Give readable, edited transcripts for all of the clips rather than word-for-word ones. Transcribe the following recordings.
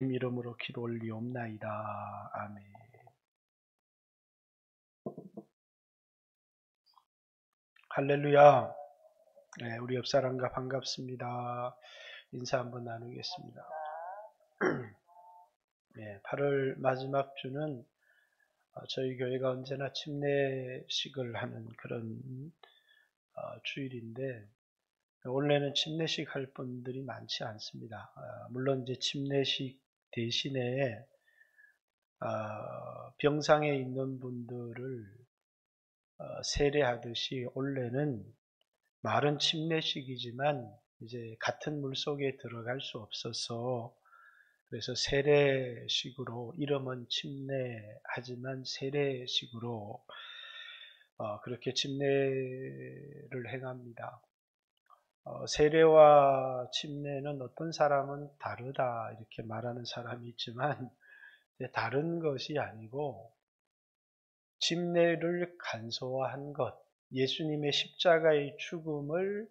이름으로 기도 올리옵나이다. 아멘. 할렐루야. 네, 우리 옆사람과 반갑습니다. 인사 한번 나누겠습니다. 네, 8월 마지막 주는 저희 교회가 언제나 침례식을 하는 그런 주일인데, 원래는 침례식 할 분들이 많지 않습니다. 물론 이제 침례식 대신에 병상에 있는 분들을 세례하듯이 원래는 말은 침례식이지만 이제 같은 물 속에 들어갈 수 없어서 그래서 세례식으로 이름은 침례하지만 세례식으로 그렇게 침례를 행합니다. 세례와 침례는 어떤 사람은 다르다 이렇게 말하는 사람이 있지만 다른 것이 아니고 침례를 간소화한 것, 예수님의 십자가의 죽음을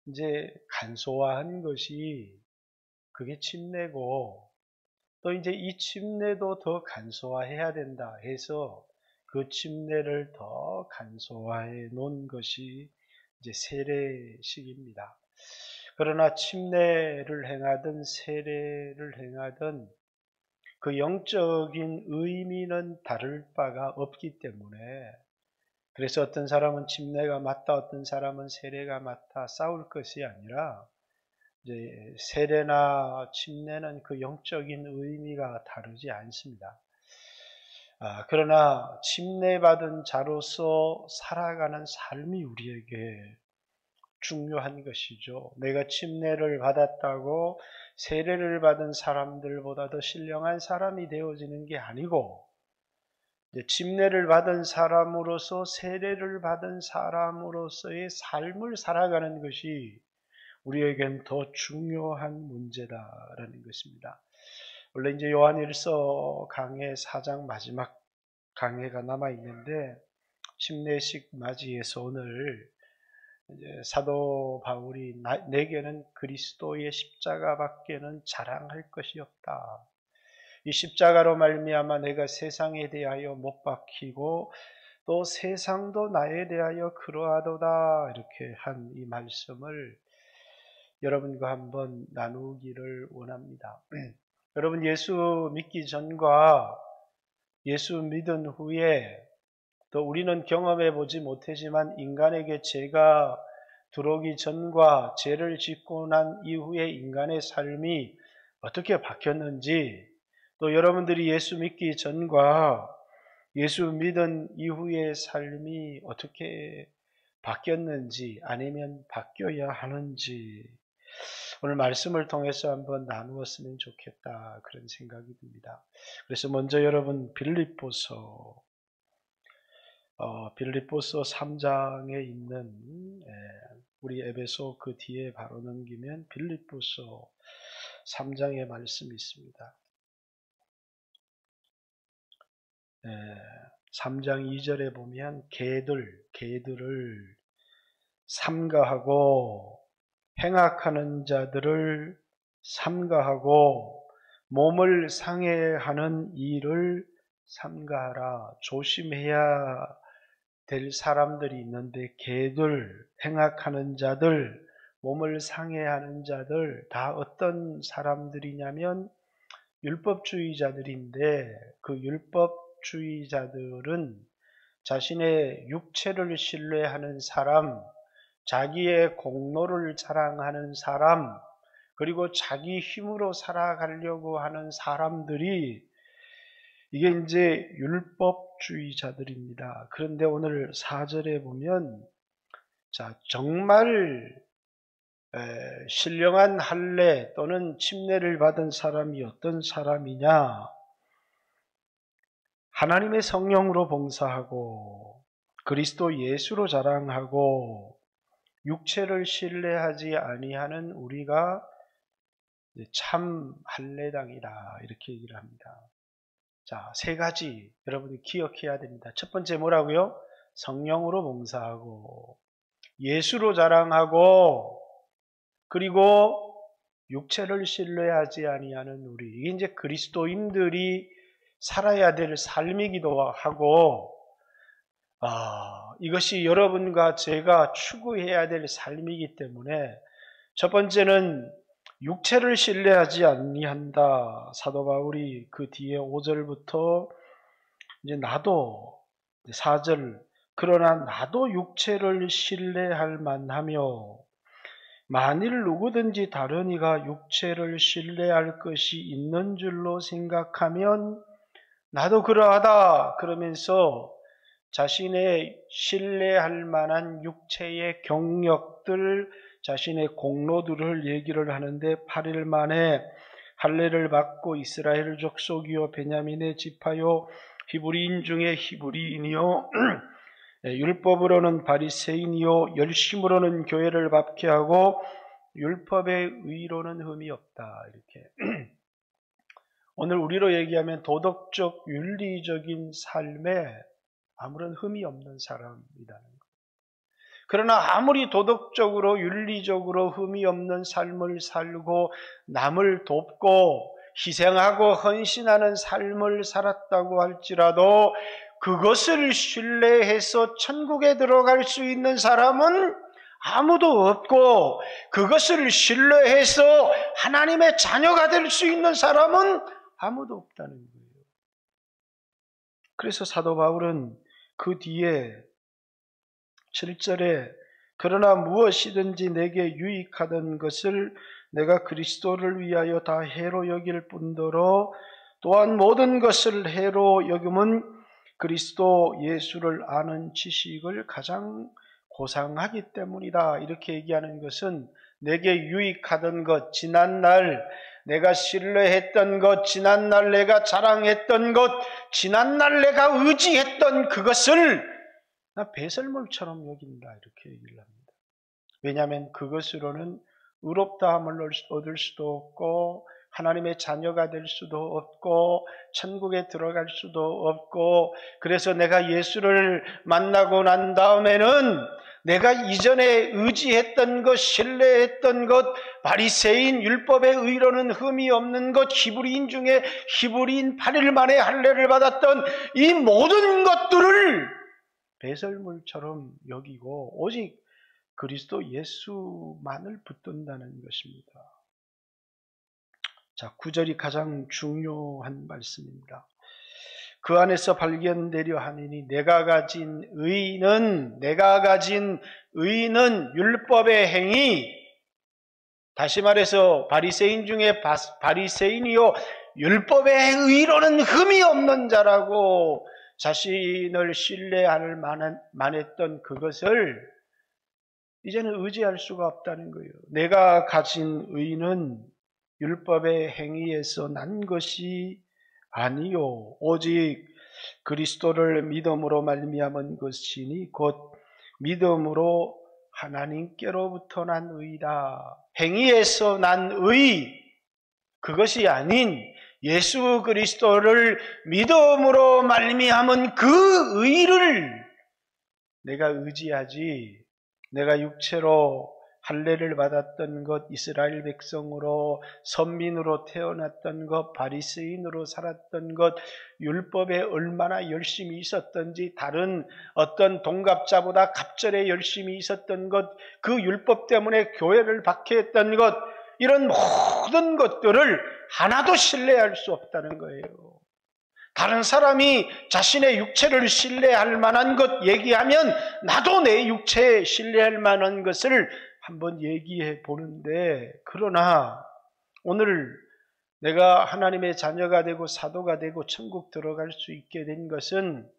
이제 간소화한 것이 그게 침례고, 또 이제 이 침례도 더 간소화해야 된다 해서 그 침례를 더 간소화해 놓은 것이 이제 세례식입니다. 그러나 침례를 행하든 세례를 행하든 그 영적인 의미는 다를 바가 없기 때문에, 그래서 어떤 사람은 침례가 맞다, 어떤 사람은 세례가 맞다 싸울 것이 아니라 이제 세례나 침례는 그 영적인 의미가 다르지 않습니다. 그러나 침례받은 자로서 살아가는 삶이 우리에게 중요한 것이죠. 내가 침례를 받았다고 세례를 받은 사람들보다 더 신령한 사람이 되어지는 게 아니고, 침례를 받은 사람으로서 세례를 받은 사람으로서의 삶을 살아가는 것이 우리에겐 더 중요한 문제다라는 것입니다. 원래 이제 요한일서 강해 4장 마지막 강해가 남아 있는데, 침례식 맞이해서 오늘 이제 사도 바울이 내게는 그리스도의 십자가밖에는 자랑할 것이 없다. 이 십자가로 말미암아 내가 세상에 대하여 못 박히고 또 세상도 나에 대하여 그러하도다, 이렇게 한 이 말씀을 여러분과 한번 나누기를 원합니다. 여러분, 예수 믿기 전과 예수 믿은 후에 또 우리는 경험해 보지 못하지만 인간에게 죄가 들어오기 전과 죄를 짓고 난 이후에 인간의 삶이 어떻게 바뀌었는지, 또 여러분들이 예수 믿기 전과 예수 믿은 이후의 삶이 어떻게 바뀌었는지, 아니면 바뀌어야 하는지 오늘 말씀을 통해서 한번 나누었으면 좋겠다, 그런 생각이 듭니다. 그래서 먼저 여러분 빌립보서 3장에 있는 우리 에베소 그 뒤에 바로 넘기면 빌립보서 3장의 말씀이 있습니다. 3장 2절에 보면 개들을 삼가하고 행악하는 자들을 삼가하고 몸을 상해하는 일을 삼가하라. 조심해야 될 사람들이 있는데, 개들, 행악하는 자들, 몸을 상해하는 자들, 다 어떤 사람들이냐면 율법주의자들인데, 그 율법주의자들은 자신의 육체를 신뢰하는 사람, 자기의 공로를 자랑하는 사람, 그리고 자기 힘으로 살아가려고 하는 사람들이, 이게 이제 율법주의자들입니다. 그런데 오늘 4절에 보면, 자, 정말 신령한 할례 또는 침례를 받은 사람이 어떤 사람이냐? 하나님의 성령으로 봉사하고 그리스도 예수로 자랑하고 육체를 신뢰하지 아니하는 우리가 참 할례당이다, 이렇게 얘기를 합니다. 자, 세 가지 여러분이 기억해야 됩니다. 첫 번째 뭐라고요? 성령으로 봉사하고 예수로 자랑하고, 그리고 육체를 신뢰하지 아니하는 우리, 이게 이제 그리스도인들이 살아야 될 삶이기도 하고, 이것이 여러분과 제가 추구해야 될 삶이기 때문에 첫 번째는 육체를 신뢰하지 아니한다. 사도 바울이 그 뒤에 5절부터 이제 나도 4절, 그러나 나도 육체를 신뢰할 만하며 만일 누구든지 다른 이가 육체를 신뢰할 것이 있는 줄로 생각하면 나도 그러하다. 그러면서 자신의 신뢰할 만한 육체의 경력들, 자신의 공로들을 얘기를 하는데 8일 만에 할례를 받고 이스라엘 족속이요 베냐민의 지파요 히브리인 중에 히브리인이요 율법으로는 바리새인이요 열심으로는 교회를 밟게 하고 율법의 의로는 흠이 없다. 이렇게 오늘 우리로 얘기하면 도덕적 윤리적인 삶에 아무런 흠이 없는 사람이라는 것. 그러나 아무리 도덕적으로 윤리적으로 흠이 없는 삶을 살고 남을 돕고 희생하고 헌신하는 삶을 살았다고 할지라도 그것을 신뢰해서 천국에 들어갈 수 있는 사람은 아무도 없고, 그것을 신뢰해서 하나님의 자녀가 될 수 있는 사람은 아무도 없다는 거예요. 그래서 사도 바울은 그 뒤에 7절에 그러나 무엇이든지 내게 유익하던 것을 내가 그리스도를 위하여 다 해로 여길 뿐더러 또한 모든 것을 해로 여김은 그리스도 예수를 아는 지식을 가장 고상하기 때문이다. 이렇게 얘기하는 것은 내게 유익하던 것, 지난날 내가 신뢰했던 것, 지난날 내가 자랑했던 것, 지난날 내가 의지했던 그것을 나 배설물처럼 여긴다. 이렇게 얘기를 합니다. 왜냐하면 그것으로는 의롭다함을 얻을 수도 없고 하나님의 자녀가 될 수도 없고 천국에 들어갈 수도 없고, 그래서 내가 예수를 만나고 난 다음에는 내가 이전에 의지했던 것, 신뢰했던 것, 바리새인 율법의 의로는 흠이 없는 것, 히브리인 중에 히브리인 8일 만에 할례를 받았던 이 모든 것들을 배설물처럼 여기고 오직 그리스도 예수만을 붙든다는 것입니다. 자, 9절이 가장 중요한 말씀입니다. 그 안에서 발견되려 하느니 내가 가진 의는 율법의 행위, 다시 말해서 바리새인 중에 바리새인이요 율법의 의로는 흠이 없는 자라고 자신을 신뢰할 만했던 그것을 이제는 의지할 수가 없다는 거예요. 내가 가진 의는 율법의 행위에서 난 것이 아니요 오직 그리스도를 믿음으로 말미암은 것이니 곧 믿음으로 하나님께로부터 난 의다. 행위에서 난 의, 그것이 아닌 예수 그리스도를 믿음으로 말미암은 그 의를 내가 의지하지, 내가 육체로 할례를 받았던 것, 이스라엘 백성으로 선민으로 태어났던 것, 바리새인으로 살았던 것, 율법에 얼마나 열심히 있었던지, 다른 어떤 동갑자보다 갑절에 열심히 있었던 것, 그 율법 때문에 교회를 박해했던 것, 이런 모든 것들을 하나도 신뢰할 수 없다는 거예요. 다른 사람이 자신의 육체를 신뢰할 만한 것 얘기하면 나도 내 육체에 신뢰할 만한 것을 한번 얘기해 보는데, 그러나 오늘 내가 하나님의 자녀가 되고 사도가 되고 천국 들어갈 수 있게 된 것은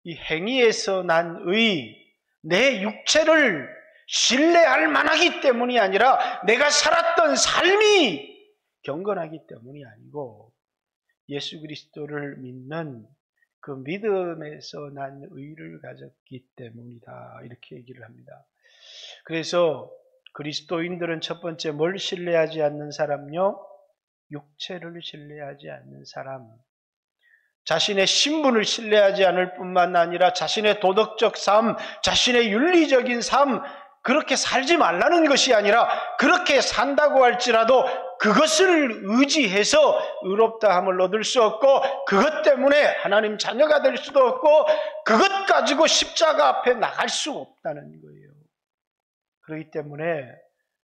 이 행위에서 난 의, 내 육체를 신뢰할 만하기 때문이 아니라 내가 살았던 삶이 경건하기 때문이 아니고 예수 그리스도를 믿는 그 믿음에서 난 의를 가졌기 때문이다. 이렇게 얘기를 합니다. 그래서 그리스도인들은 첫 번째 뭘 신뢰하지 않는 사람요? 육체를 신뢰하지 않는 사람. 자신의 신분을 신뢰하지 않을 뿐만 아니라 자신의 도덕적 삶, 자신의 윤리적인 삶, 그렇게 살지 말라는 것이 아니라 그렇게 산다고 할지라도 그것을 의지해서 의롭다함을 얻을 수 없고 그것 때문에 하나님 자녀가 될 수도 없고 그것 가지고 십자가 앞에 나갈 수 없다는 거예요. 그렇기 때문에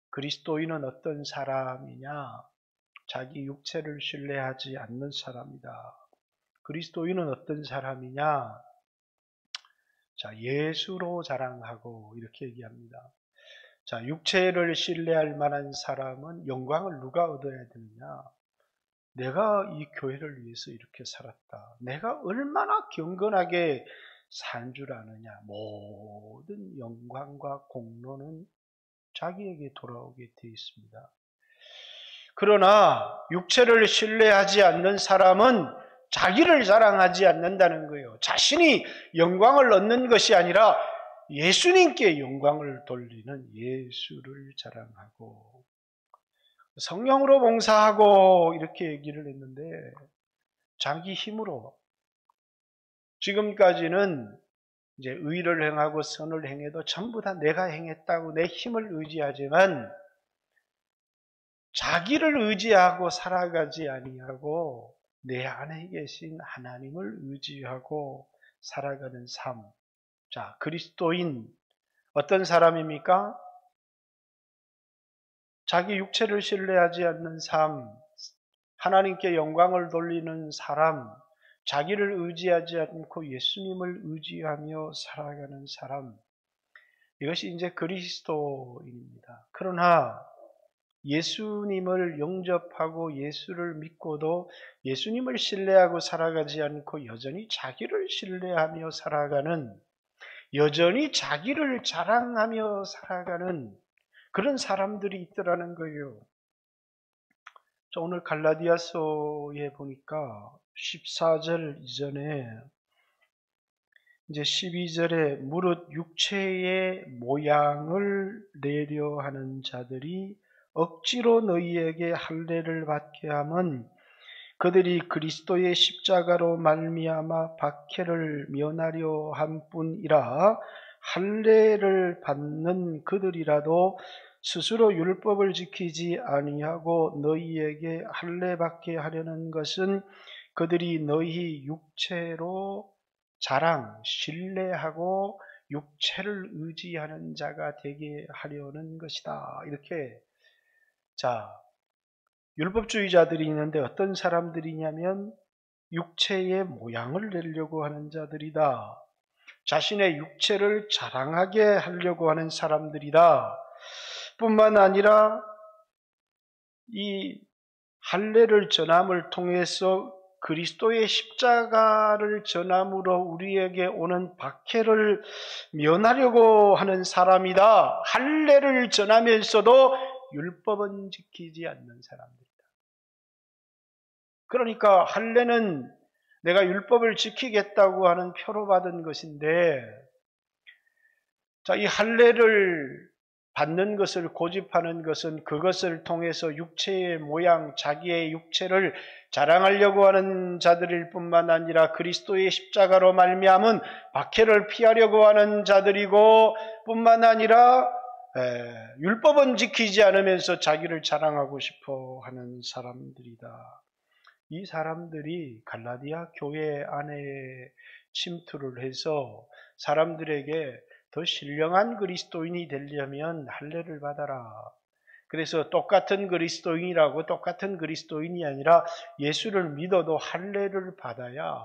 그리스도인은 어떤 사람이냐? 자기 육체를 신뢰하지 않는 사람이다. 그리스도인은 어떤 사람이냐? 자, 예수로 자랑하고 이렇게 얘기합니다. 자, 육체를 신뢰할 만한 사람은 영광을 누가 얻어야 되느냐? 내가 이 교회를 위해서 이렇게 살았다. 내가 얼마나 경건하게 산 줄 아느냐? 모든 영광과 공로는 자기에게 돌아오게 되어 있습니다. 그러나 육체를 신뢰하지 않는 사람은 자기를 자랑하지 않는다는 거예요. 자신이 영광을 얻는 것이 아니라 예수님께 영광을 돌리는 예수를 자랑하고 성령으로 봉사하고 이렇게 얘기를 했는데 자기 힘으로 지금까지는 이제 의를 행하고 선을 행해도 전부 다 내가 행했다고 내 힘을 의지하지만 자기를 의지하고 살아가지 아니하고 내 안에 계신 하나님을 의지하고 살아가는 삶. 자, 그리스도인 어떤 사람입니까? 자기 육체를 신뢰하지 않는 삶, 하나님께 영광을 돌리는 사람, 자기를 의지하지 않고 예수님을 의지하며 살아가는 사람. 이것이 이제 그리스도인입니다. 그러나 예수님을 영접하고 예수를 믿고도 예수님을 신뢰하고 살아가지 않고 여전히 자기를 신뢰하며 살아가는, 여전히 자기를 자랑하며 살아가는 그런 사람들이 있더라는 거예요. 오늘 갈라디아서에 보니까 14절 이전에 이제 12절에 무릇 육체의 모양을 내려 하는 자들이 억지로 너희에게 할례를 받게 함은 그들이 그리스도의 십자가로 말미암아 박해를 면하려 한 뿐이라 할례를 받는 그들이라도 스스로 율법을 지키지 아니하고 너희에게 할례 받게 하려는 것은 그들이 너희 육체로 신뢰하고 육체를 의지하는 자가 되게 하려는 것이다. 이렇게 자, 율법주의자들이 있는데 어떤 사람들이냐면 육체의 모양을 내려고 하는 자들이다. 자신의 육체를 자랑하게 하려고 하는 사람들이다. 뿐만 아니라 이 할례를 전함을 통해서 그리스도의 십자가를 전함으로 우리에게 오는 박해를 면하려고 하는 사람이다. 할례를 전하면서도 율법은 지키지 않는 사람들이다. 그러니까 할례는 내가 율법을 지키겠다고 하는 표로 받은 것인데, 자, 이 할례를 받는 것을 고집하는 것은 그것을 통해서 육체의 모양, 자기의 육체를 자랑하려고 하는 자들일 뿐만 아니라 그리스도의 십자가로 말미암은 박해를 피하려고 하는 자들이고 뿐만 아니라 율법은 지키지 않으면서 자기를 자랑하고 싶어 하는 사람들이다. 이 사람들이 갈라디아 교회 안에 침투를 해서 사람들에게 더 신령한 그리스도인이 되려면 할례를 받아라. 그래서 똑같은 그리스도인이라고 똑같은 그리스도인이 아니라 예수를 믿어도 할례를 받아야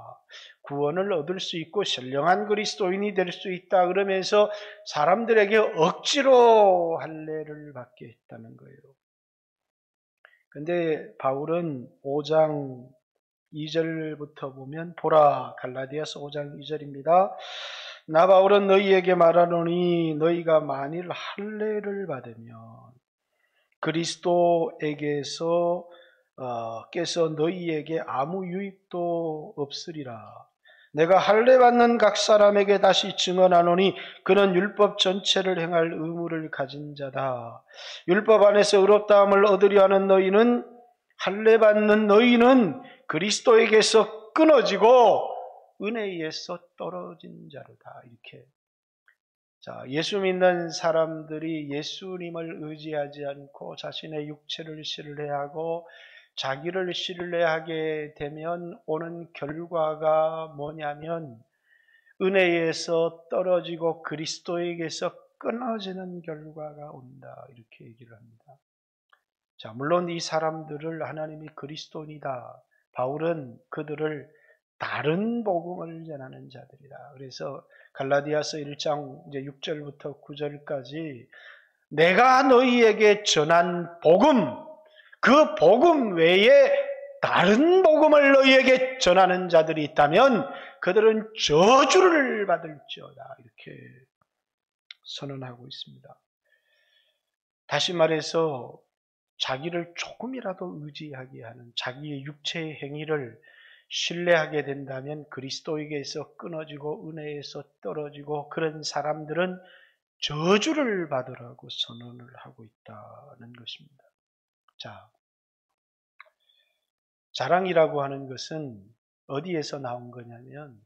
구원을 얻을 수 있고 신령한 그리스도인이 될 수 있다. 그러면서 사람들에게 억지로 할례를 받게 했다는 거예요. 근데 바울은 5장 2절부터 보면 보라, 갈라디아서 5장 2절입니다. 나 바울은 너희에게 말하노니 너희가 만일 할례를 받으면 그리스도에게서 께서 너희에게 아무 유익도 없으리라. 내가 할례 받는 각 사람에게 다시 증언하노니 그는 율법 전체를 행할 의무를 가진 자다. 율법 안에서 의롭다함을 얻으려 하는 너희는, 할례 받는 너희는 그리스도에게서 끊어지고 은혜에서 떨어진 자로다. 이렇게 자, 예수 믿는 사람들이 예수님을 의지하지 않고 자신의 육체를 신뢰하고 자기를 신뢰하게 되면 오는 결과가 뭐냐면 은혜에서 떨어지고 그리스도에게서 끊어지는 결과가 온다. 이렇게 얘기를 합니다. 자, 물론 이 사람들을 하나님이 그리스도인이다. 바울은 그들을 다른 복음을 전하는 자들이다. 그래서 갈라디아서 1장 이제 6절부터 9절까지 내가 너희에게 전한 복음, 그 복음 외에 다른 복음을 너희에게 전하는 자들이 있다면 그들은 저주를 받을지어다. 이렇게 선언하고 있습니다. 다시 말해서 자기를 조금이라도 의지하게 하는 자기의 육체의 행위를 신뢰하게 된다면 그리스도에게서 끊어지고 은혜에서 떨어지고 그런 사람들은 저주를 받으라고 선언을 하고 있다는 것입니다. 자, 자랑이라고 하는 것은 어디에서 나온 거냐면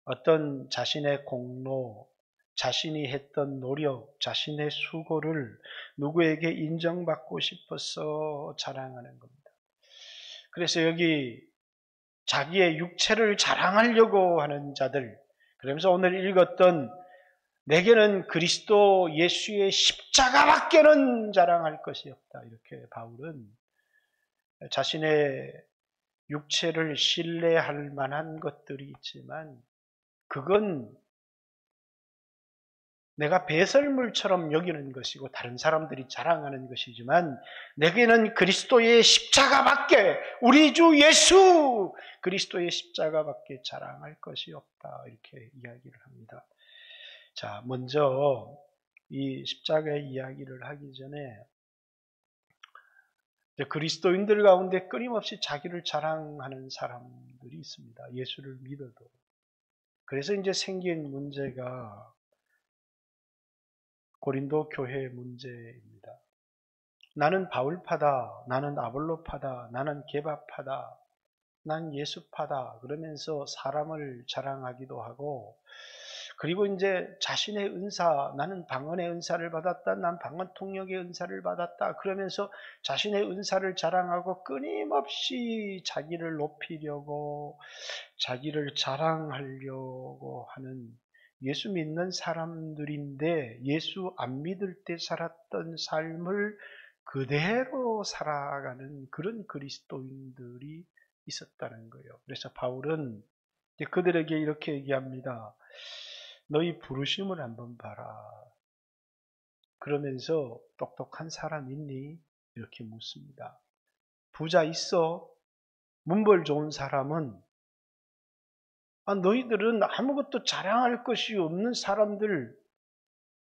어떤 자신의 공로, 자신이 했던 노력, 자신의 수고를 누구에게 인정받고 싶어서 자랑하는 겁니다. 그래서 여기 자기의 육체를 자랑하려고 하는 자들, 그러면서 오늘 읽었던 내게는 그리스도 예수의 십자가밖에는 자랑할 것이 없다. 이렇게 바울은 자신의 육체를 신뢰할 만한 것들이 있지만 그건 내가 배설물처럼 여기는 것이고 다른 사람들이 자랑하는 것이지만 내게는 그리스도의 십자가밖에, 우리 주 예수 그리스도의 십자가밖에 자랑할 것이 없다. 이렇게 이야기를 합니다. 자, 먼저 이 십자가의 이야기를 하기 전에 그리스도인들 가운데 끊임없이 자기를 자랑하는 사람들이 있습니다. 예수를 믿어도. 그래서 이제 생긴 문제가 고린도 교회의 문제입니다. 나는 바울파다, 나는 아볼로파다, 나는 게바파다, 난 예수파다 그러면서 사람을 자랑하기도 하고, 그리고 이제 자신의 은사, 나는 방언의 은사를 받았다, 난 방언 통역의 은사를 받았다 그러면서 자신의 은사를 자랑하고 끊임없이 자기를 높이려고, 자기를 자랑하려고 하는 예수 믿는 사람들인데 예수 안 믿을 때 살았던 삶을 그대로 살아가는 그런 그리스도인들이 있었다는 거예요. 그래서 바울은 그들에게 이렇게 얘기합니다. 너희 부르심을 한번 봐라. 그러면서 똑똑한 사람 있니? 이렇게 묻습니다. 부자 있어? 문벌 좋은 사람은? 너희들은 아무것도 자랑할 것이 없는 사람들,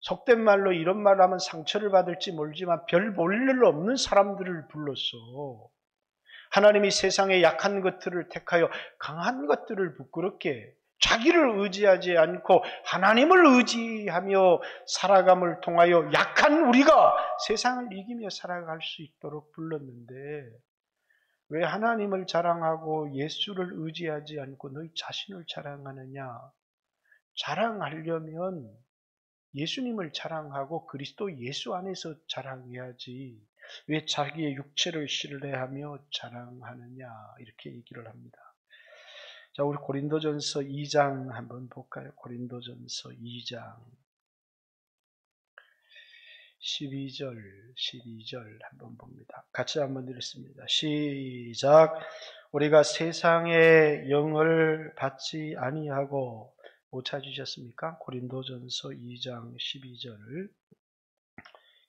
속된 말로 이런 말 하면 상처를 받을지 모르지만 별 볼 일 없는 사람들을 불렀어. 하나님이 세상의 약한 것들을 택하여 강한 것들을 부끄럽게 자기를 의지하지 않고 하나님을 의지하며 살아감을 통하여 약한 우리가 세상을 이기며 살아갈 수 있도록 불렀는데 왜 하나님을 자랑하고 예수를 의지하지 않고 너희 자신을 자랑하느냐? 자랑하려면 예수님을 자랑하고 그리스도 예수 안에서 자랑해야지 왜 자기의 육체를 신뢰하며 자랑하느냐? 이렇게 얘기를 합니다. 자, 우리 고린도전서 2장 한번 볼까요? 고린도전서 2장 12절 한번 봅니다. 같이 한번 읽습니다. 시작. 우리가 세상의 영을 받지 아니하고, 못 찾으셨습니까? 고린도전서 2장 12절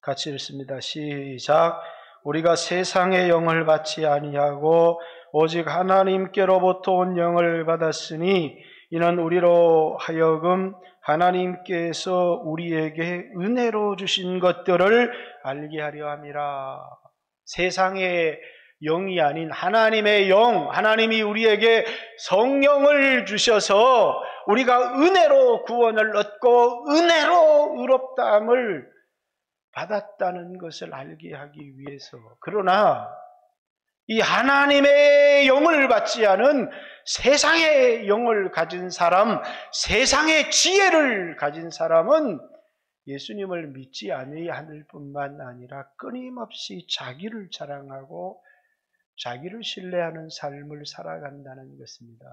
같이 읽습니다. 시작. 우리가 세상의 영을 받지 아니하고 오직 하나님께로부터 온 영을 받았으니 이는 우리로 하여금 하나님께서 우리에게 은혜로 주신 것들을 알게 하려 함이라. 세상의 영이 아닌 하나님의 영, 하나님이 우리에게 성령을 주셔서 우리가 은혜로 구원을 얻고 은혜로 의롭다함을 받았다는 것을 알게 하기 위해서. 그러나 이 하나님의 영을 받지 않은 세상의 영을 가진 사람, 세상의 지혜를 가진 사람은 예수님을 믿지 않을 뿐만 아니라 끊임없이 자기를 자랑하고 자기를 신뢰하는 삶을 살아간다는 것입니다.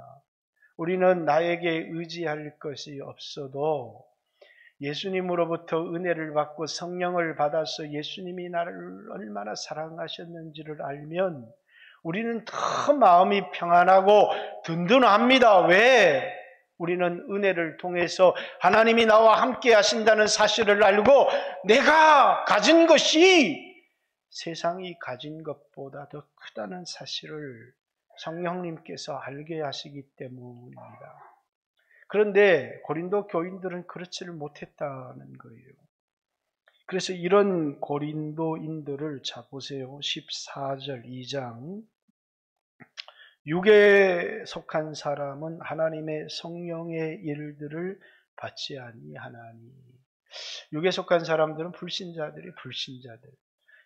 우리는 나에게 의지할 것이 없어도 예수님으로부터 은혜를 받고 성령을 받아서 예수님이 나를 얼마나 사랑하셨는지를 알면 우리는 더 마음이 평안하고 든든합니다. 왜? 우리는 은혜를 통해서 하나님이 나와 함께 하신다는 사실을 알고 내가 가진 것이 세상이 가진 것보다 더 크다는 사실을 성령님께서 알게 하시기 때문입니다. 그런데 고린도 교인들은 그렇지를 못했다는 거예요. 그래서 이런 고린도인들을 자 보세요. 14절 2장 육에 속한 사람은 하나님의 성령의 일들을 받지 아니하나니. 육에 속한 사람들은 불신자들.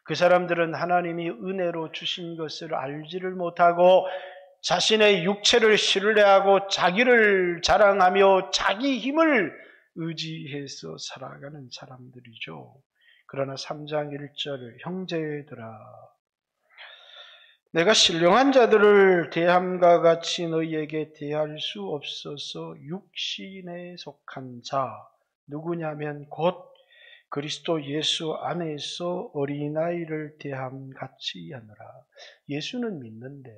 그 사람들은 하나님이 은혜로 주신 것을 알지를 못하고 자신의 육체를 신뢰하고 자기를 자랑하며 자기 힘을 의지해서 살아가는 사람들이죠. 그러나 3장 1절 형제들아 내가 신령한 자들을 대함과 같이 너희에게 대할 수 없어서 육신에 속한 자 누구냐면 곧 그리스도 예수 안에서 어린아이를 대함 같이 하노라. 예수는 믿는데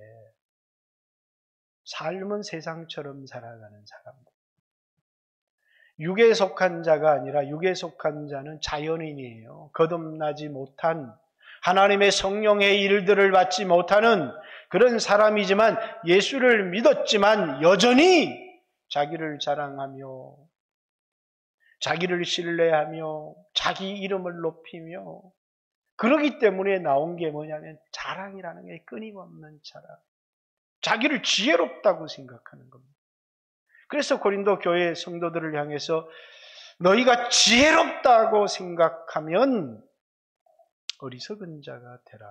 삶은 세상처럼 살아가는 사람들. 육에 속한 자가 아니라 육에 속한 자는 자연인이에요. 거듭나지 못한 하나님의 성령의 일들을 받지 못하는 그런 사람이지만 예수를 믿었지만 여전히 자기를 자랑하며 자기를 신뢰하며 자기 이름을 높이며 그러기 때문에 나온 게 뭐냐면 자랑이라는 게 끊임없는 자랑. 자기를 지혜롭다고 생각하는 겁니다. 그래서 고린도 교회 성도들을 향해서 너희가 지혜롭다고 생각하면 어리석은 자가 되라.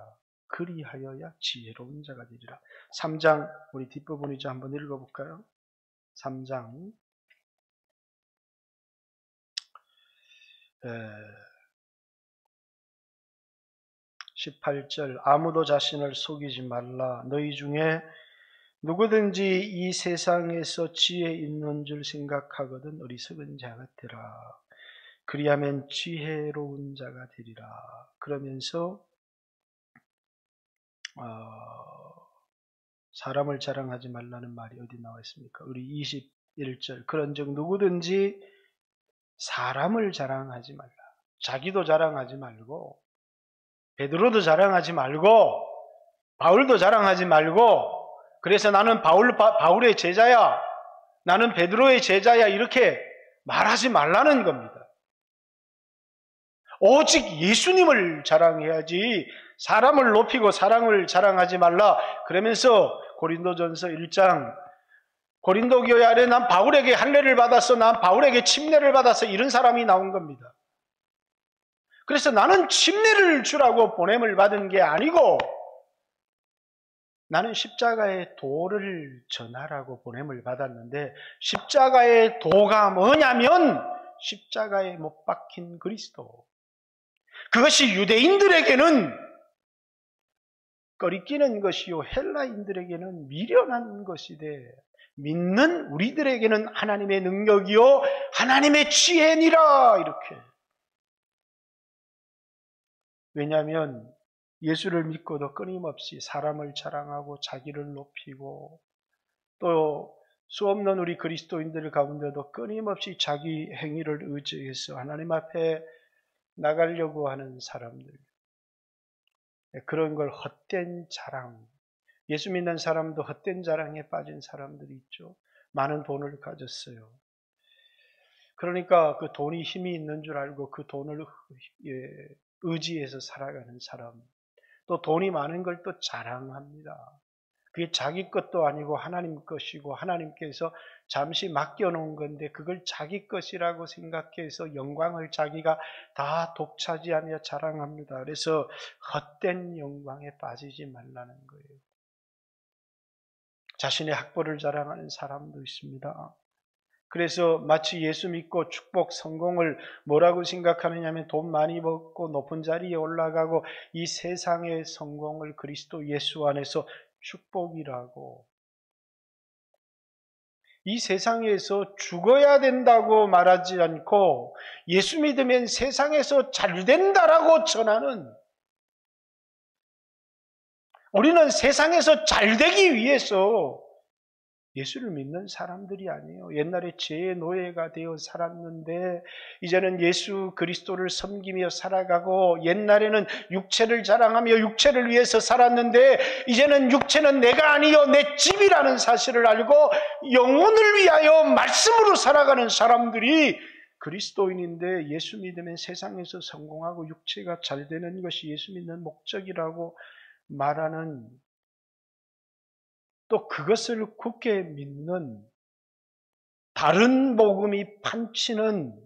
그리하여야 지혜로운 자가 되리라. 3장 우리 뒷부분이죠. 한번 읽어볼까요? 3장 18절 아무도 자신을 속이지 말라. 너희 중에 누구든지 이 세상에서 지혜 있는 줄 생각하거든 어리석은 자가 되라. 그리하면 지혜로운 자가 되리라. 그러면서 사람을 자랑하지 말라는 말이 어디 나와 있습니까? 우리 21절 그런즉 누구든지 사람을 자랑하지 말라. 자기도 자랑하지 말고 베드로도 자랑하지 말고 바울도 자랑하지 말고 그래서 나는 바울의 제자야, 나는 베드로의 제자야 이렇게 말하지 말라는 겁니다. 오직 예수님을 자랑해야지 사람을 높이고 사랑을 자랑하지 말라. 그러면서 고린도전서 1장 고린도 교회 안에 난 바울에게 할례를 받았어, 난 바울에게 침례를 받았어 이런 사람이 나온 겁니다. 그래서 나는 침례를 주라고 보냄을 받은 게 아니고 나는 십자가의 도를 전하라고 보냄을 받았는데 십자가의 도가 뭐냐면 십자가에 못 박힌 그리스도. 그것이 유대인들에게는 꺼리끼는 것이요 헬라인들에게는 미련한 것이되 믿는 우리들에게는 하나님의 능력이요 하나님의 지혜니라. 이렇게. 왜냐하면 예수를 믿고도 끊임없이 사람을 자랑하고 자기를 높이고 또 수없는 우리 그리스도인들 가운데도 끊임없이 자기 행위를 의지해서 하나님 앞에 나가려고 하는 사람들, 그런 걸 헛된 자랑, 예수 믿는 사람도 헛된 자랑에 빠진 사람들이 있죠. 많은 돈을 가졌어요. 그러니까 그 돈이 힘이 있는 줄 알고 그 돈을 의지해서 살아가는 사람, 또 돈이 많은 걸 또 자랑합니다. 그게 자기 것도 아니고 하나님 것이고 하나님께서 잠시 맡겨놓은 건데 그걸 자기 것이라고 생각해서 영광을 자기가 다 독차지하며 자랑합니다. 그래서 헛된 영광에 빠지지 말라는 거예요. 자신의 학벌을 자랑하는 사람도 있습니다. 그래서 마치 예수 믿고 축복, 성공을 뭐라고 생각하느냐면 돈 많이 벌고 높은 자리에 올라가고 이 세상의 성공을 그리스도 예수 안에서 축복이라고, 이 세상에서 죽어야 된다고 말하지 않고 예수 믿으면 세상에서 잘 된다라고 전하는, 우리는 세상에서 잘 되기 위해서 예수를 믿는 사람들이 아니에요. 옛날에 죄의 노예가 되어 살았는데 이제는 예수 그리스도를 섬기며 살아가고, 옛날에는 육체를 자랑하며 육체를 위해서 살았는데 이제는 육체는 내가 아니요 내 집이라는 사실을 알고 영혼을 위하여 말씀으로 살아가는 사람들이 그리스도인인데, 예수 믿으면 세상에서 성공하고 육체가 잘 되는 것이 예수 믿는 목적이라고 말하는, 또 그것을 굳게 믿는, 다른 복음이 판치는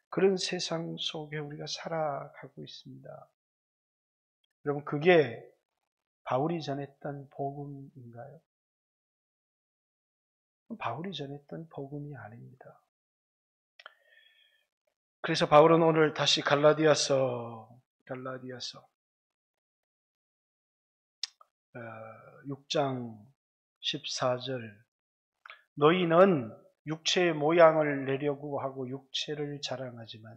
그런 세상 속에 우리가 살아가고 있습니다. 여러분, 그게 바울이 전했던 복음인가요? 바울이 전했던 복음이 아닙니다. 그래서 바울은 오늘 다시 갈라디아서 6장 14절, 너희는 육체의 모양을 내려고 하고 육체를 자랑하지만,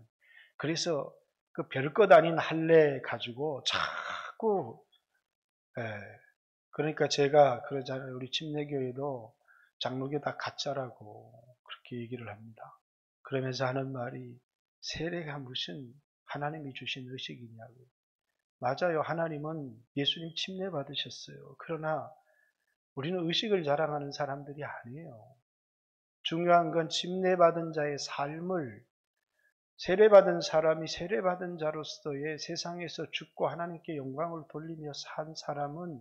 그래서 그 별것 아닌 할례 가지고 자꾸, 그러니까 제가 그러잖아요. 우리 침례교회도 장로교 다 가짜라고 그렇게 얘기를 합니다. 그러면서 하는 말이, 세례가 무슨 하나님이 주신 의식이냐고. 맞아요. 하나님은 예수님 침례 받으셨어요. 그러나 우리는 의식을 자랑하는 사람들이 아니에요. 중요한 건 침례 받은 자의 삶을, 세례받은 사람이 세례받은 자로서의 세상에서 죽고 하나님께 영광을 돌리며 산 사람은,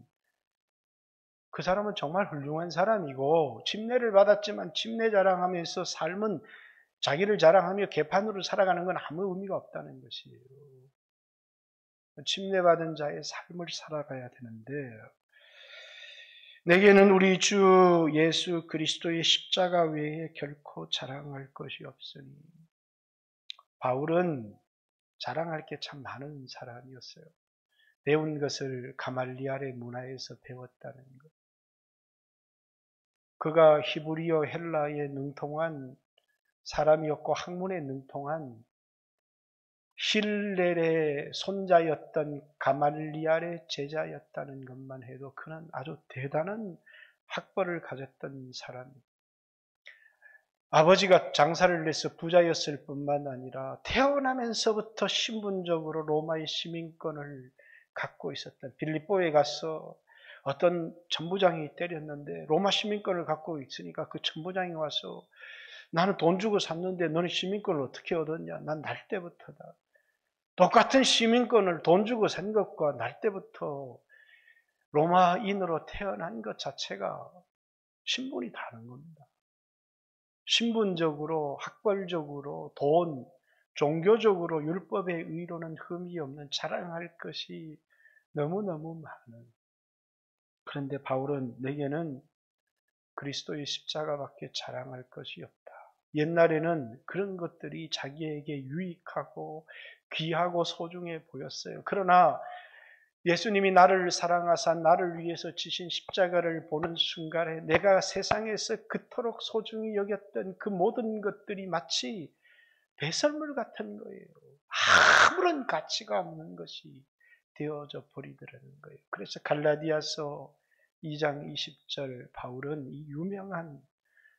그 사람은 정말 훌륭한 사람이고, 침례를 받았지만 침례 자랑하면서 삶은 자기를 자랑하며 개판으로 살아가는 건 아무 의미가 없다는 것이에요. 침례받은 자의 삶을 살아가야 되는데, 내게는 우리 주 예수 그리스도의 십자가 외에 결코 자랑할 것이 없으니. 바울은 자랑할 게 참 많은 사람이었어요. 배운 것을 가말리알의 문화에서 배웠다는 것. 그가 히브리어 헬라에 능통한 사람이었고 학문에 능통한 힐렐의 손자였던 가말리알의 제자였다는 것만 해도 그는 아주 대단한 학벌을 가졌던 사람입니다. 아버지가 장사를 해서 부자였을 뿐만 아니라 태어나면서부터 신분적으로 로마의 시민권을 갖고 있었던, 빌립보에 가서 어떤 천부장이 때렸는데 로마 시민권을 갖고 있으니까 그 천부장이 와서, 나는 돈 주고 샀는데 너는 시민권을 어떻게 얻었냐? 난 날 때부터다. 똑같은 시민권을 돈 주고 산 것과 날 때부터 로마인으로 태어난 것 자체가 신분이 다른 겁니다. 신분적으로, 학벌적으로, 돈, 종교적으로, 율법의 의로는 흠이 없는, 자랑할 것이 너무너무 많은. 그런데 바울은 내게는 그리스도의 십자가밖에 자랑할 것이 없다. 옛날에는 그런 것들이 자기에게 유익하고 귀하고 소중해 보였어요. 그러나 예수님이 나를 사랑하사 나를 위해서 지신 십자가를 보는 순간에 내가 세상에서 그토록 소중히 여겼던 그 모든 것들이 마치 배설물 같은 거예요. 아무런 가치가 없는 것이 되어져 버리더라는 거예요. 그래서 갈라디아서 2장 20절 바울은 이 유명한,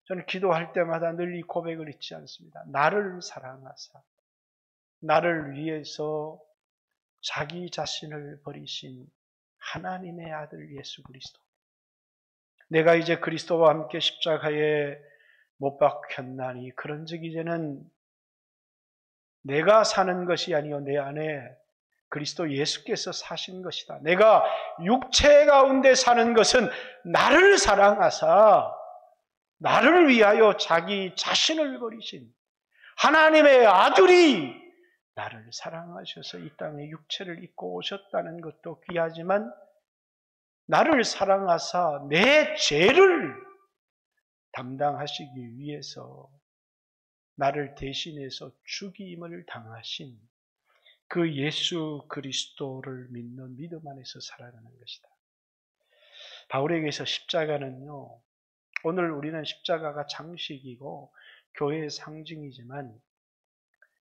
저는 기도할 때마다 늘 이 고백을 잊지 않습니다. 나를 사랑하사 나를 위해서 자기 자신을 버리신 하나님의 아들 예수 그리스도. 내가 이제 그리스도와 함께 십자가에 못 박혔나니 그런즉 이제는 내가 사는 것이 아니요 내 안에 그리스도 예수께서 사신 것이다. 내가 육체 가운데 사는 것은 나를 사랑하사 나를 위하여 자기 자신을 버리신 하나님의 아들이 나를 사랑하셔서 이 땅에 육체를 입고 오셨다는 것도 귀하지만, 나를 사랑하사 내 죄를 담당하시기 위해서 나를 대신해서 죽임을 당하신 그 예수 그리스도를 믿는 믿음 안에서 살아가는 것이다. 바울에게서 십자가는요, 오늘 우리는 십자가가 장식이고 교회의 상징이지만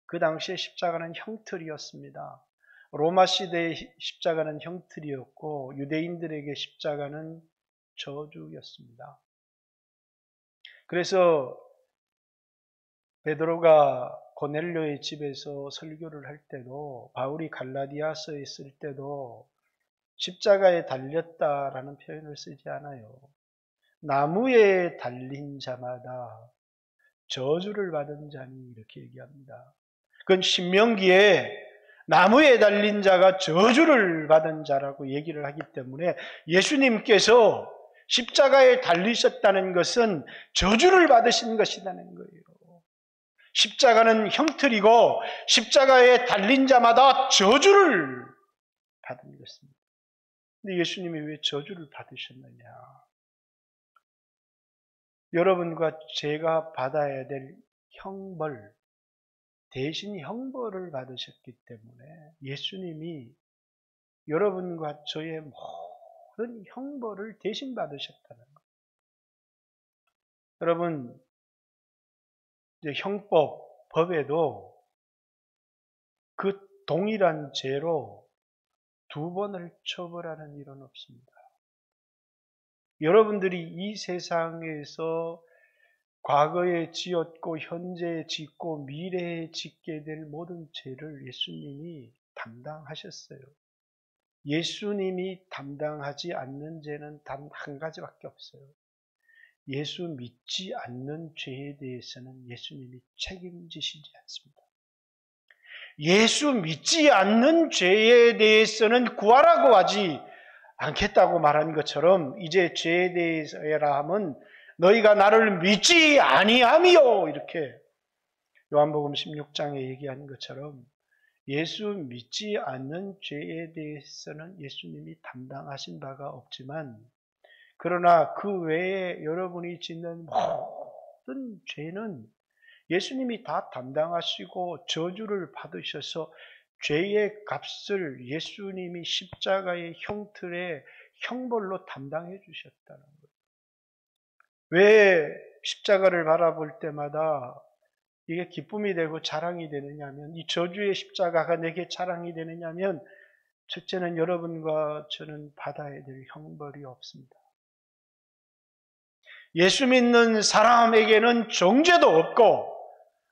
그 당시에 십자가는 형틀이었습니다. 로마 시대의 십자가는 형틀이었고 유대인들에게 십자가는 저주였습니다. 그래서 베드로가 고넬료의 집에서 설교를 할 때도, 바울이 갈라디아서에 있을 때도 십자가에 달렸다라는 표현을 쓰지 않아요. 나무에 달린 자마다 저주를 받은 자니 이렇게 얘기합니다. 그건 신명기에 나무에 달린 자가 저주를 받은 자라고 얘기를 하기 때문에 예수님께서 십자가에 달리셨다는 것은 저주를 받으신 것이라는 거예요. 십자가는 형틀이고 십자가에 달린 자마다 저주를 받은 것입니다. 근데 예수님이 왜 저주를 받으셨느냐? 여러분과 제가 받아야 될 형벌, 대신 형벌을 받으셨기 때문에 예수님이 여러분과 저의 모든 형벌을 대신 받으셨다는 거예요. 여러분, 이제 법에도 그 동일한 죄로 두 번을 처벌하는 일은 없습니다. 여러분들이 이 세상에서 과거에 지었고 현재에 짓고 미래에 짓게 될 모든 죄를 예수님이 담당하셨어요. 예수님이 담당하지 않는 죄는 단 한 가지밖에 없어요. 예수 믿지 않는 죄에 대해서는 예수님이 책임지시지 않습니다. 예수 믿지 않는 죄에 대해서는 구하라고 하지 않겠다고 말한 것처럼 이제 죄에 대해서라 하면 너희가 나를 믿지 아니하며 이렇게 요한복음 16장에 얘기한 것처럼 예수 믿지 않는 죄에 대해서는 예수님이 담당하신 바가 없지만 그러나 그 외에 여러분이 짓는 모든 죄는 예수님이 다 담당하시고 저주를 받으셔서 죄의 값을 예수님이 십자가의 형틀에 형벌로 담당해 주셨다는 거예요. 왜 십자가를 바라볼 때마다 이게 기쁨이 되고 자랑이 되느냐면, 이 저주의 십자가가 내게 자랑이 되느냐면, 첫째는 여러분과 저는 받아야 될 형벌이 없습니다. 예수 믿는 사람에게는 정죄도 없고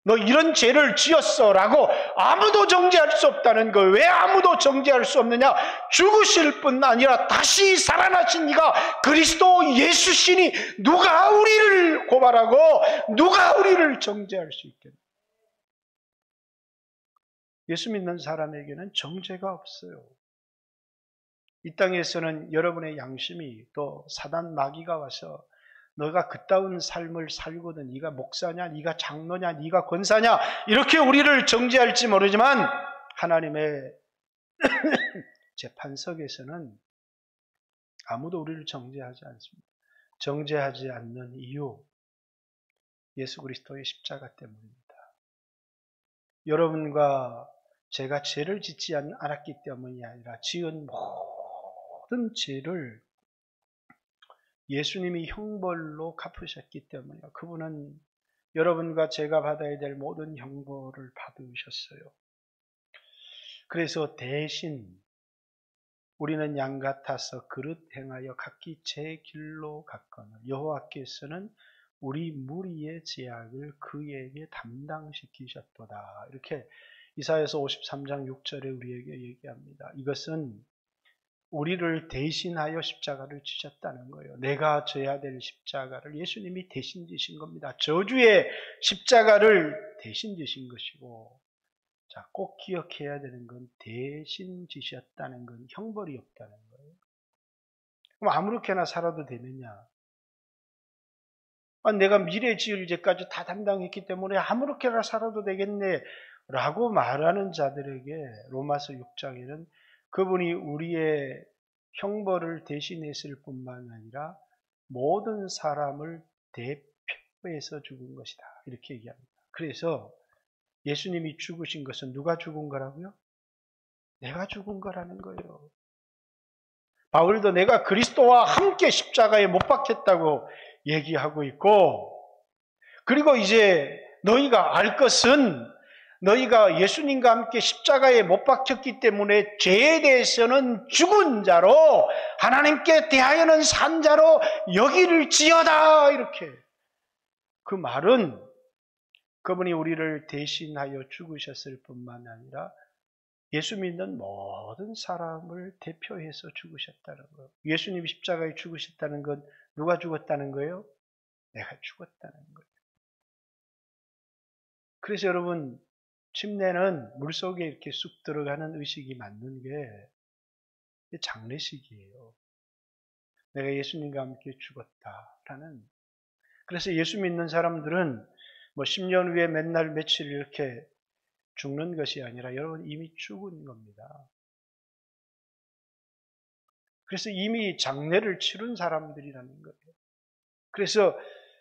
너 이런 죄를 지었어 라고 아무도 정죄할 수 없다는 거. 왜 아무도 정죄할 수 없느냐? 죽으실 뿐 아니라 다시 살아나신 이가 그리스도 예수시니 누가 우리를 고발하고 누가 우리를 정죄할 수 있겠냐? 예수 믿는 사람에게는 정죄가 없어요. 이 땅에서는 여러분의 양심이 또 사단 마귀가 와서 너가 그따운 삶을 살거든 네가 목사냐, 네가 장로냐, 네가 권사냐 이렇게 우리를 정죄할지 모르지만 하나님의 재판석에서는 아무도 우리를 정죄하지 않습니다. 정죄하지 않는 이유, 예수 그리스도의 십자가 때문입니다. 여러분과 제가 죄를 짓지 않았기 때문이 아니라 지은 모든 죄를 예수님이 형벌로 갚으셨기 때문이에요. 그분은 여러분과 제가 받아야 될 모든 형벌을 받으셨어요. 그래서 대신 우리는 양 같아서 그릇 행하여 각기 제 길로 갔거늘 여호와께서는 우리 무리의 죄악을 그에게 담당시키셨도다. 이렇게 이사야서 53장 6절에 우리에게 얘기합니다. 이것은 우리를 대신하여 십자가를 지셨다는 거예요. 내가 져야 될 십자가를 예수님이 대신 지신 겁니다. 저주의 십자가를 대신 지신 것이고, 자, 꼭 기억해야 되는 건 대신 지셨다는 건 형벌이 없다는 거예요. 그럼 아무렇게나 살아도 되느냐? 내가 미래 지을 죄까지 다 담당했기 때문에 아무렇게나 살아도 되겠네 라고 말하는 자들에게 로마서 6장에는 그분이 우리의 형벌을 대신했을 뿐만 아니라 모든 사람을 대표해서 죽은 것이다. 이렇게 얘기합니다. 그래서 예수님이 죽으신 것은 누가 죽은 거라고요? 내가 죽은 거라는 거예요. 바울도 내가 그리스도와 함께 십자가에 못 박혔다고 얘기하고 있고, 그리고 이제 너희가 알 것은 너희가 예수님과 함께 십자가에 못 박혔기 때문에 죄에 대해서는 죽은 자로 하나님께 대하여는 산 자로 여기를지어다. 이렇게. 그 말은 그분이 우리를 대신하여 죽으셨을 뿐만 아니라 예수 믿는 모든 사람을 대표해서 죽으셨다는 거예요. 예수님이 십자가에 죽으셨다는 건 누가 죽었다는 거예요? 내가 죽었다는 거예요. 그래서 여러분, 침례는 물속에 이렇게 쑥 들어가는 의식이 맞는 게 장례식이에요. 내가 예수님과 함께 죽었다라는. 그래서 예수 믿는 사람들은 뭐 10년 후에 맨날 며칠 이렇게 죽는 것이 아니라 여러분 이미 죽은 겁니다. 그래서 이미 장례를 치른 사람들이라는 거예요. 그래서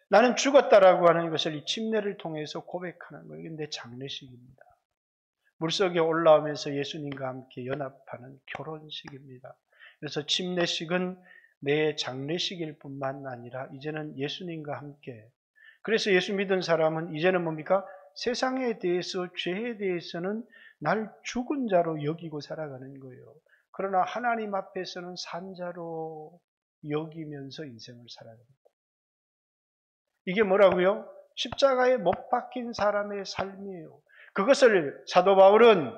나는 죽었다라고 하는 것을 이 침례를 통해서 고백하는 거예요. 이게 내 장례식입니다. 물속에 올라오면서 예수님과 함께 연합하는 결혼식입니다. 그래서 침례식은 내 장례식일 뿐만 아니라 이제는 예수님과 함께. 그래서 예수 믿은 사람은 이제는 뭡니까? 세상에 대해서, 죄에 대해서는 날 죽은 자로 여기고 살아가는 거예요. 그러나 하나님 앞에서는 산 자로 여기면서 인생을 살아갑니다. 이게 뭐라고요? 십자가에 못 박힌 사람의 삶이에요. 그것을 사도 바울은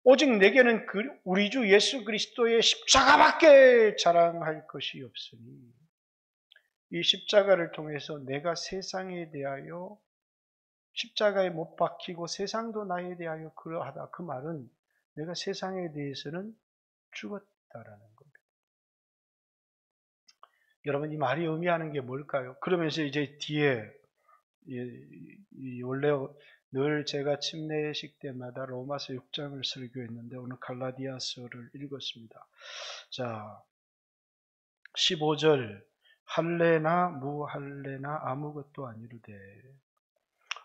오직 내게는 우리 주 예수 그리스도의 십자가밖에 자랑할 것이 없으니 이 십자가를 통해서 내가 세상에 대하여 십자가에 못 박히고 세상도 나에 대하여 그러하다. 그 말은 내가 세상에 대해서는 죽었다라는 겁니다. 여러분, 이 말이 의미하는 게 뭘까요? 그러면서 이제 뒤에 원래 늘 제가 침례식 때마다 로마서 6장을 설교했는데 오늘 갈라디아서를 읽었습니다. 자, 15절 할례나 무할례나 아무것도 아니로되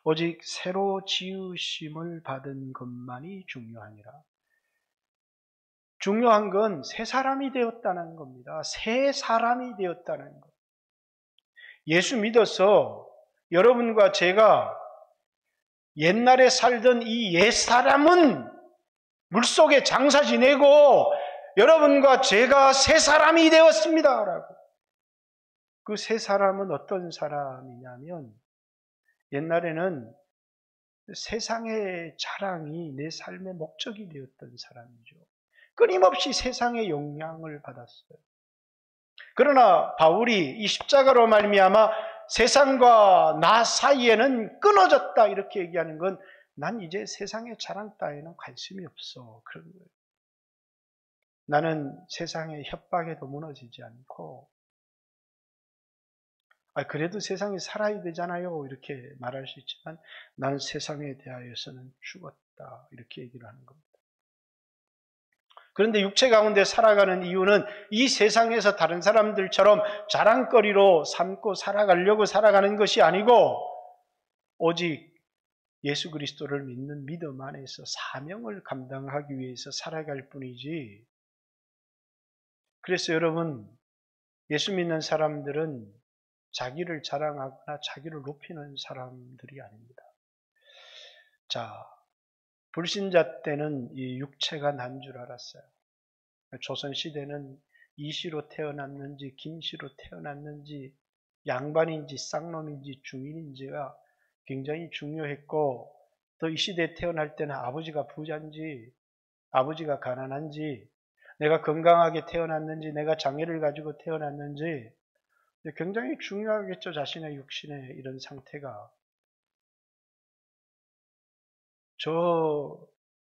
오직 새로 지으심을 받은 것만이 중요하니라. 중요한 건 새 사람이 되었다는 겁니다. 새 사람이 되었다는 것. 예수 믿어서 여러분과 제가 옛날에 살던 이 옛사람은 물속에 장사 지내고 여러분과 제가 새 사람이 되었습니다. 라고. 그 새 사람은 어떤 사람이냐면 옛날에는 세상의 자랑이 내 삶의 목적이 되었던 사람이죠. 끊임없이 세상의 영향을 받았어요. 그러나 바울이 이 십자가로 말미암아 세상과 나 사이에는 끊어졌다 이렇게 얘기하는 건 난 이제 세상의 자랑 따위는 관심이 없어. 그런 거예요. 나는 세상의 협박에도 무너지지 않고 그래도 세상이 살아야 되잖아요. 이렇게 말할 수 있지만 나는 세상에 대하여서는 죽었다. 이렇게 얘기를 하는 겁니다. 그런데 육체 가운데 살아가는 이유는 이 세상에서 다른 사람들처럼 자랑거리로 삼고 살아가려고 살아가는 것이 아니고 오직 예수 그리스도를 믿는 믿음 안에서 사명을 감당하기 위해서 살아갈 뿐이지. 그래서 여러분, 예수 믿는 사람들은 자기를 자랑하거나 자기를 높이는 사람들이 아닙니다. 자, 불신자 때는 이 육체가 난 줄 알았어요. 조선시대는 이시로 태어났는지 김씨로 태어났는지 양반인지 쌍놈인지 중인인지가 굉장히 중요했고 또 이 시대에 태어날 때는 아버지가 부자인지 아버지가 가난한지 내가 건강하게 태어났는지 내가 장애를 가지고 태어났는지 굉장히 중요하겠죠. 자신의 육신의 이런 상태가. 저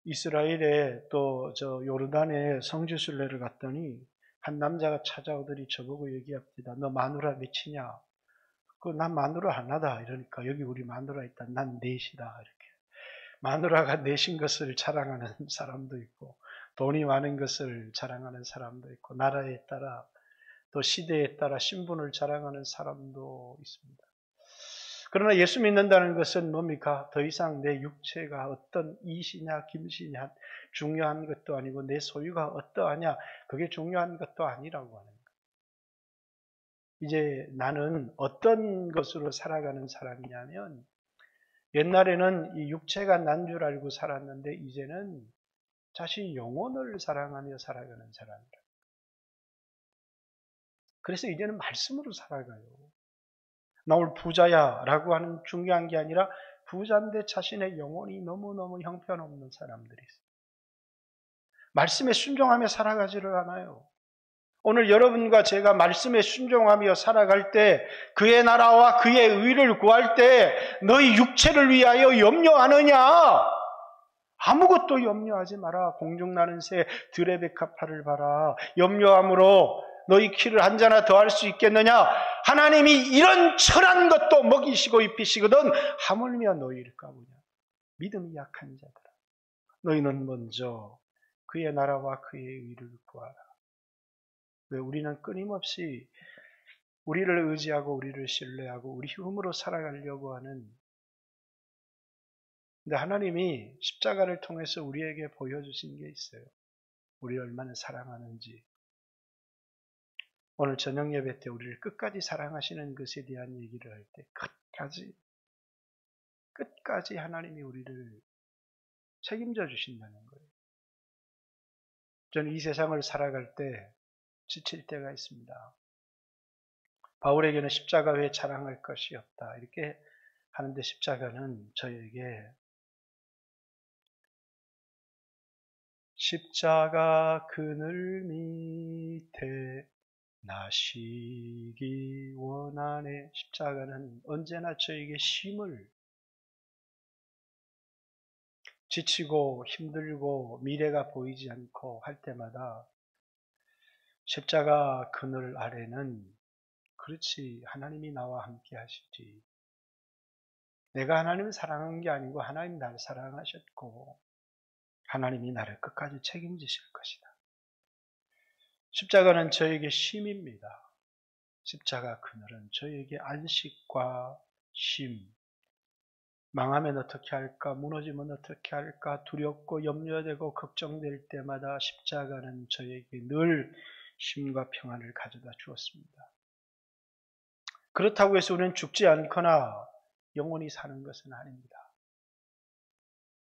이스라엘에 또 저 요르단에 성지순례를 갔더니 한 남자가 찾아오더니 저보고 얘기합니다. 너 마누라 몇이냐? 난 마누라 하나다. 이러니까 여기 우리 마누라 있다. 난 넷이다. 이렇게. 마누라가 넷인 것을 자랑하는 사람도 있고 돈이 많은 것을 자랑하는 사람도 있고, 나라에 따라 또 시대에 따라 신분을 자랑하는 사람도 있습니다. 그러나 예수 믿는다는 것은 뭡니까? 더 이상 내 육체가 어떤 이시냐 김시냐 중요한 것도 아니고 내 소유가 어떠하냐 그게 중요한 것도 아니라고 하는 거예요. 이제 나는 어떤 것으로 살아가는 사람이냐면, 옛날에는 이 육체가 난 줄 알고 살았는데 이제는 자신의 영혼을 사랑하며 살아가는 사람이라. 그래서 이제는 말씀으로 살아가요. 나 오늘 부자야 라고 하는 중요한 게 아니라 부자인데 자신의 영혼이 너무너무 형편없는 사람들이 있어요. 말씀에 순종하며 살아가지를 않아요. 오늘 여러분과 제가 말씀에 순종하며 살아갈 때, 그의 나라와 그의 의를 구할 때 너희 육체를 위하여 염려하느냐? 아무것도 염려하지 마라. 공중나는 새 들의 백합화를 봐라. 염려함으로 너희 키를 한 자나 더할 수 있겠느냐? 하나님이 이런 천한 것도 먹이시고 입히시거든 하물며 너희일까 보냐. 믿음이 약한 자들아, 너희는 먼저 그의 나라와 그의 의를 구하라. 왜? 우리는 끊임없이 우리를 의지하고 우리를 신뢰하고 우리 힘으로 살아가려고 하는, 근데 하나님이 십자가를 통해서 우리에게 보여주신 게 있어요. 우리를 얼마나 사랑하는지. 오늘 저녁 예배 때 우리를 끝까지 사랑하시는 것에 대한 얘기를 할 때 끝까지 하나님이 우리를 책임져 주신다는 거예요. 저는 이 세상을 살아갈 때 지칠 때가 있습니다. 바울에게는 십자가 외에 자랑할 것이 없다 이렇게 하는데, 십자가는 저에게 십자가 그늘 밑에 나시기 원하네. 십자가는 언제나 저에게 쉼을, 지치고 힘들고 미래가 보이지 않고 할 때마다 십자가 그늘 아래는, 그렇지, 하나님이 나와 함께 하시지. 내가 하나님을 사랑한 게 아니고 하나님이 나를 사랑하셨고 하나님이 나를 끝까지 책임지실 것이다. 십자가는 저에게 쉼입니다. 십자가 그늘은 저에게 안식과 쉼. 망하면 어떻게 할까? 무너지면 어떻게 할까? 두렵고 염려되고 걱정될 때마다 십자가는 저에게 늘 쉼과 평안을 가져다 주었습니다. 그렇다고 해서 우리는 죽지 않거나 영원히 사는 것은 아닙니다.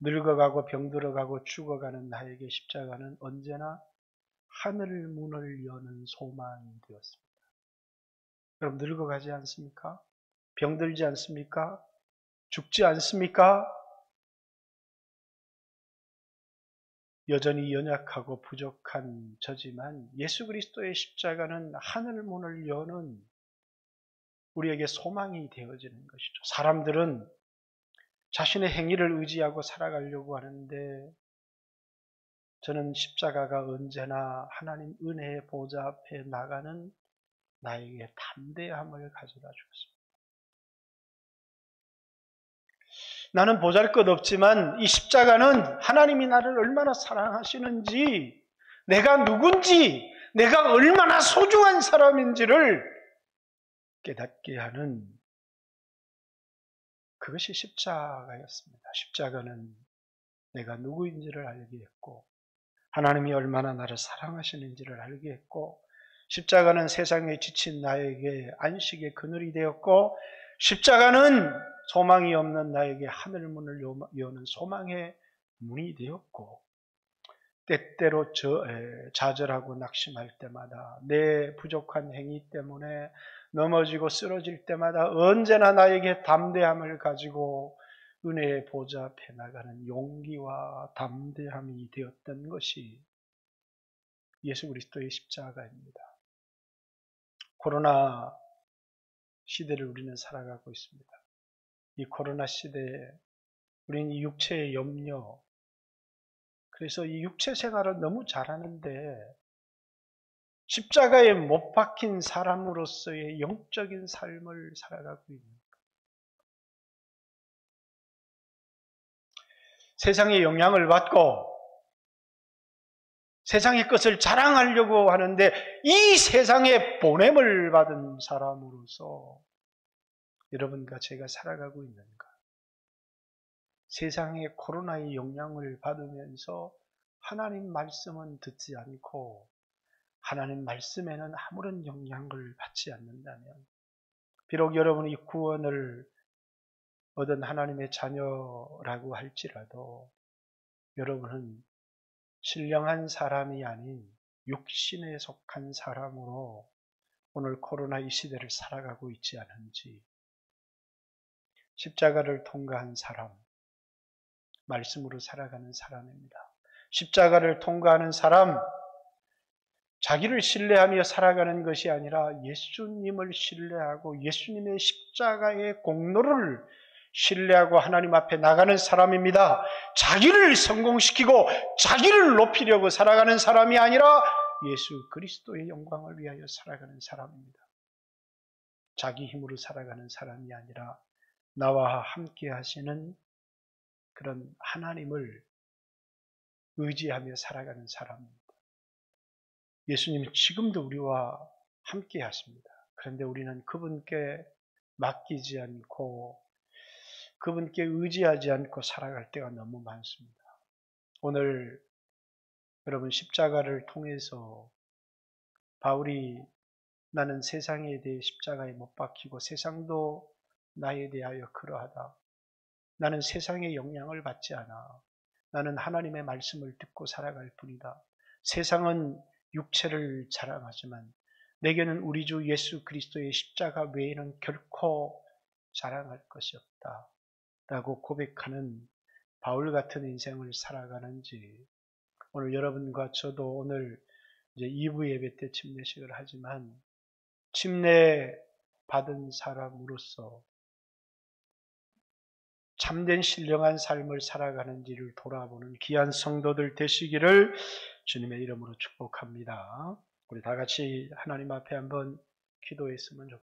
늙어가고 병들어가고 죽어가는 나에게 십자가는 언제나 하늘 문을 여는 소망이 되었습니다. 여러분, 늙어가지 않습니까? 병들지 않습니까? 죽지 않습니까? 여전히 연약하고 부족한 저지만 예수 그리스도의 십자가는 하늘 문을 여는 우리에게 소망이 되어지는 것이죠. 사람들은 자신의 행위를 의지하고 살아가려고 하는데, 저는 십자가가 언제나 하나님 은혜의 보좌 앞에 나가는 나에게 담대함을 가져다 주었습니다. 나는 보잘것없지만 이 십자가는 하나님이 나를 얼마나 사랑하시는지, 내가 누군지, 내가 얼마나 소중한 사람인지를 깨닫게 하는, 그것이 십자가였습니다. 십자가는 내가 누구인지를 알게 했고 하나님이 얼마나 나를 사랑하시는지를 알게 했고, 십자가는 세상에 지친 나에게 안식의 그늘이 되었고, 십자가는 소망이 없는 나에게 하늘문을 여는 소망의 문이 되었고, 때때로 좌절하고 낙심할 때마다, 내 부족한 행위 때문에 넘어지고 쓰러질 때마다 언제나 나에게 담대함을 가지고 은혜의 보좌 앞에 나가는 용기와 담대함이 되었던 것이 예수 그리스도의 십자가입니다. 코로나 시대를 우리는 살아가고 있습니다. 이 코로나 시대에 우리는 이 육체의 염려, 그래서 이 육체 생활을 너무 잘하는데 십자가에 못 박힌 사람으로서의 영적인 삶을 살아가고 있는 거예요. 세상의 영향을 받고 세상의 것을 자랑하려고 하는데 이 세상에 보냄을 받은 사람으로서 여러분과 제가 살아가고 있는가? 세상의 코로나의 영향을 받으면서 하나님 말씀은 듣지 않고 하나님 말씀에는 아무런 영향을 받지 않는다면, 비록 여러분이 구원을 얻은 하나님의 자녀라고 할지라도 여러분은 신령한 사람이 아닌 육신에 속한 사람으로 오늘 코로나 이 시대를 살아가고 있지 않은지. 십자가를 통과한 사람, 말씀으로 살아가는 사람입니다. 십자가를 통과하는 사람, 자기를 신뢰하며 살아가는 것이 아니라 예수님을 신뢰하고 예수님의 십자가의 공로를 신뢰하고 하나님 앞에 나가는 사람입니다. 자기를 성공시키고 자기를 높이려고 살아가는 사람이 아니라 예수 그리스도의 영광을 위하여 살아가는 사람입니다. 자기 힘으로 살아가는 사람이 아니라 나와 함께 하시는 그런 하나님을 의지하며 살아가는 사람입니다. 예수님은 지금도 우리와 함께 하십니다. 그런데 우리는 그분께 맡기지 않고 그분께 의지하지 않고 살아갈 때가 너무 많습니다. 오늘 여러분 십자가를 통해서 바울이 나는 세상에 대해 십자가에 못 박히고 세상도 나에 대하여 그러하다. 나는 세상의 영향을 받지 않아. 나는 하나님의 말씀을 듣고 살아갈 뿐이다. 세상은 육체를 자랑하지만 내게는 우리 주 예수 그리스도의 십자가 외에는 결코 자랑할 것이 없다. 라고 고백하는 바울 같은 인생을 살아가는지, 오늘 여러분과 저도 오늘 이제 2부 예배 때 침례식을 하지만 침례 받은 사람으로서 참된 신령한 삶을 살아가는지를 돌아보는 귀한 성도들 되시기를 주님의 이름으로 축복합니다. 우리 다 같이 하나님 앞에 한번 기도했으면 좋겠습니다.